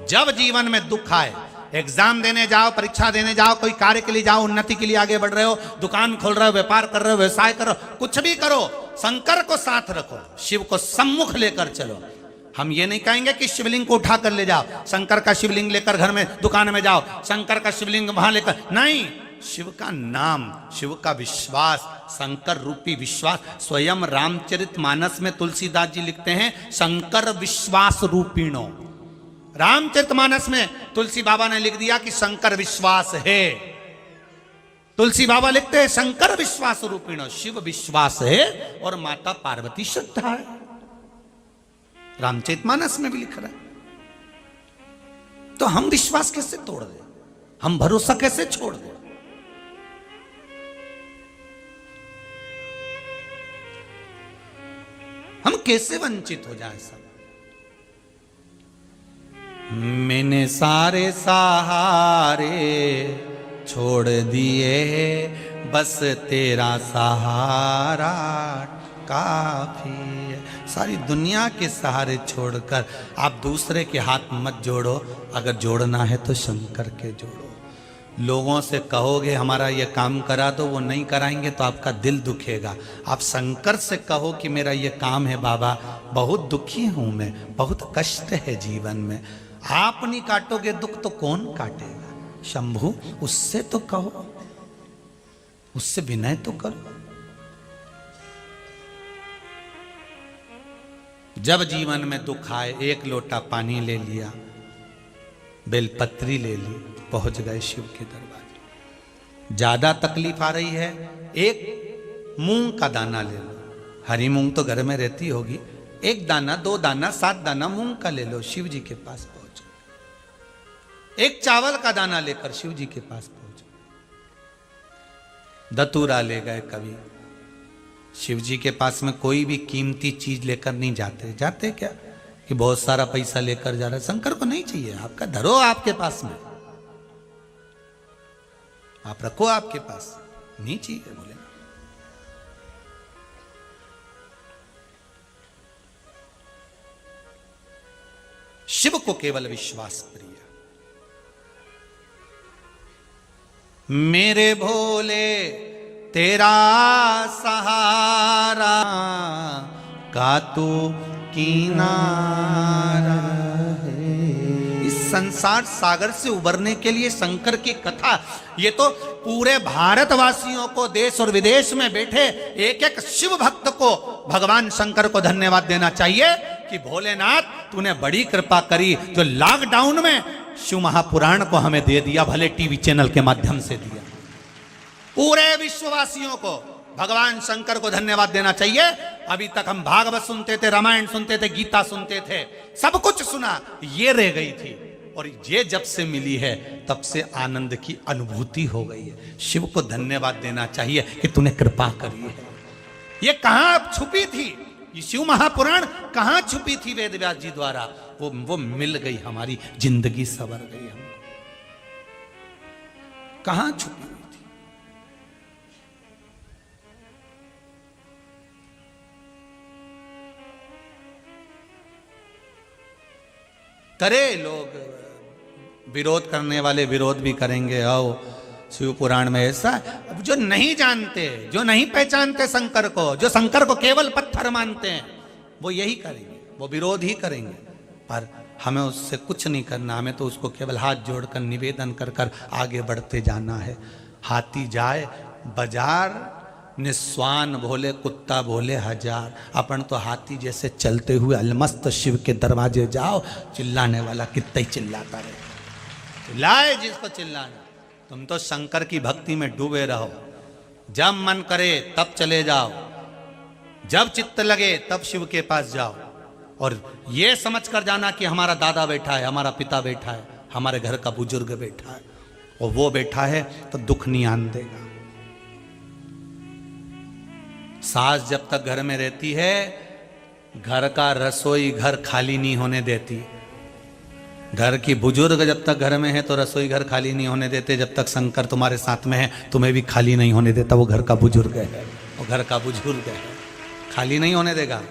जब जीवन में दुख आए, एग्जाम देने जाओ, परीक्षा देने जाओ, कोई कार्य के लिए जाओ, उन्नति के लिए आगे बढ़ रहे हो, दुकान खोल रहे हो, व्यापार कर रहे हो, व्यवसाय कर रहे हो, कुछ भी करो, शंकर को साथ रखो, शिव को सम्मुख लेकर चलो। हम ये नहीं कहेंगे कि शिवलिंग को उठा कर ले जाओ, शंकर का शिवलिंग लेकर घर में दुकान में जाओ, शंकर का शिवलिंग वहां लेकर, नहीं, शिव का नाम, शिव का विश्वास, शंकर रूपी विश्वास। स्वयं रामचरितमानस में तुलसीदास जी लिखते हैं शंकर विश्वास रूपीणो। रामचरितमानस में तुलसी बाबा ने लिख दिया कि शंकर विश्वास है। तुलसी बाबा लिखते हैं शंकर विश्वास रूपीणो, शिव विश्वास है और माता पार्वती श्रद्धा है। रामचरितमानस में भी लिख रहा है। तो हम विश्वास कैसे तोड़ दें, हम भरोसा कैसे छोड़ दें? हम कैसे वंचित हो जाए सब? मैंने सारे सहारे छोड़ दिए, बस तेरा सहारा काफी है। सारी दुनिया के सहारे छोड़कर आप दूसरे के हाथ मत जोड़ो, अगर जोड़ना है तो शंकर के जोड़ो। लोगों से कहोगे हमारा ये काम करा दो, वो नहीं कराएंगे तो आपका दिल दुखेगा। आप शंकर से कहो कि मेरा ये काम है बाबा, बहुत दुखी हूं मैं, बहुत कष्ट है जीवन में। आप नहीं काटोगे दुख तो कौन काटेगा? शंभू उससे तो कहो, उससे विनय तो करो। जब जीवन में दुख आए, एक लोटा पानी ले लिया, बेलपत्री ले ली, पहुंच गए शिव के दरबार। ज्यादा तकलीफ आ रही है, एक मूंग का दाना ले लो, हरी मूंग तो घर में रहती होगी, एक दाना, 2 दाना, 7 दाना मूंग का ले लो, शिव जी के पास पहुंच। एक चावल का दाना लेकर शिव जी के पास पहुंच। दतूरा ले गए कभी। शिव जी के पास में कोई भी कीमती चीज लेकर नहीं जाते। जाते क्या कि बहुत सारा पैसा लेकर जा रहे, शंकर को नहीं चाहिए। आपका धरो आपके पास में, आप रखो आपके पास, नहीं चाहिए बोले। शिव को केवल विश्वास प्रिय। मेरे भोले तेरा सहारा का तू किनारा है। इस संसार सागर से उबरने के लिए शंकर की कथा, ये तो पूरे भारतवासियों को, देश और विदेश में बैठे एक एक शिव भक्त को भगवान शंकर को धन्यवाद देना चाहिए कि भोलेनाथ तूने बड़ी कृपा करी, जो लॉकडाउन में शिव महापुराण को हमें दे दिया, भले टीवी चैनल के माध्यम से दिया। पूरे विश्ववासियों को भगवान शंकर को धन्यवाद देना चाहिए। अभी तक हम भागवत सुनते थे, रामायण सुनते थे, गीता सुनते थे, सब कुछ सुना, ये रह गई थी। और ये जब से मिली है तब से आनंद की अनुभूति हो गई है। शिव को धन्यवाद देना चाहिए कि तूने कृपा करी है। ये कहां छुपी थी, ये शिव महापुराण कहां छुपी थी वेद व्यास जी द्वारा, वो मिल गई, हमारी जिंदगी संवर गई। हमको कहां छुपी हुई थी? करे लोग विरोध करने वाले विरोध भी करेंगे। आओ शिव पुराण में ऐसा, अब जो नहीं जानते, जो नहीं पहचानते शंकर को, जो शंकर को केवल पत्थर मानते हैं, वो यही करेंगे, वो विरोध ही करेंगे। पर हमें उससे कुछ नहीं करना, हमें तो उसको केवल हाथ जोड़कर निवेदन कर कर आगे बढ़ते जाना है। हाथी जाए बाजार, निस्वान भोले कुत्ता भोले हजार। अपन तो हाथी जैसे चलते हुए अलमस्त शिव के दरवाजे जाओ, चिल्लाने वाला कितना ही चिल्लाता रहे, चिल्लाए जिसको चिल्लाना। तुम तो शंकर की भक्ति में डूबे रहो, जब मन करे तब चले जाओ, जब चित्त लगे तब शिव के पास जाओ। और ये समझ कर जाना कि हमारा दादा बैठा है, हमारा पिता बैठा है, हमारे घर का बुजुर्ग बैठा है, और वो बैठा है तो दुख नहीं आने देगा। सास जब तक घर में रहती है, घर का रसोई घर खाली नहीं होने देती। घर की बुजुर्ग जब तक घर में है तो रसोई घर खाली नहीं होने देते। जब तक शंकर तुम्हारे साथ में है, तुम्हें भी खाली नहीं होने देता। वो घर का बुजुर्ग है, वो घर का बुजुर्ग है, खाली नहीं होने देगा।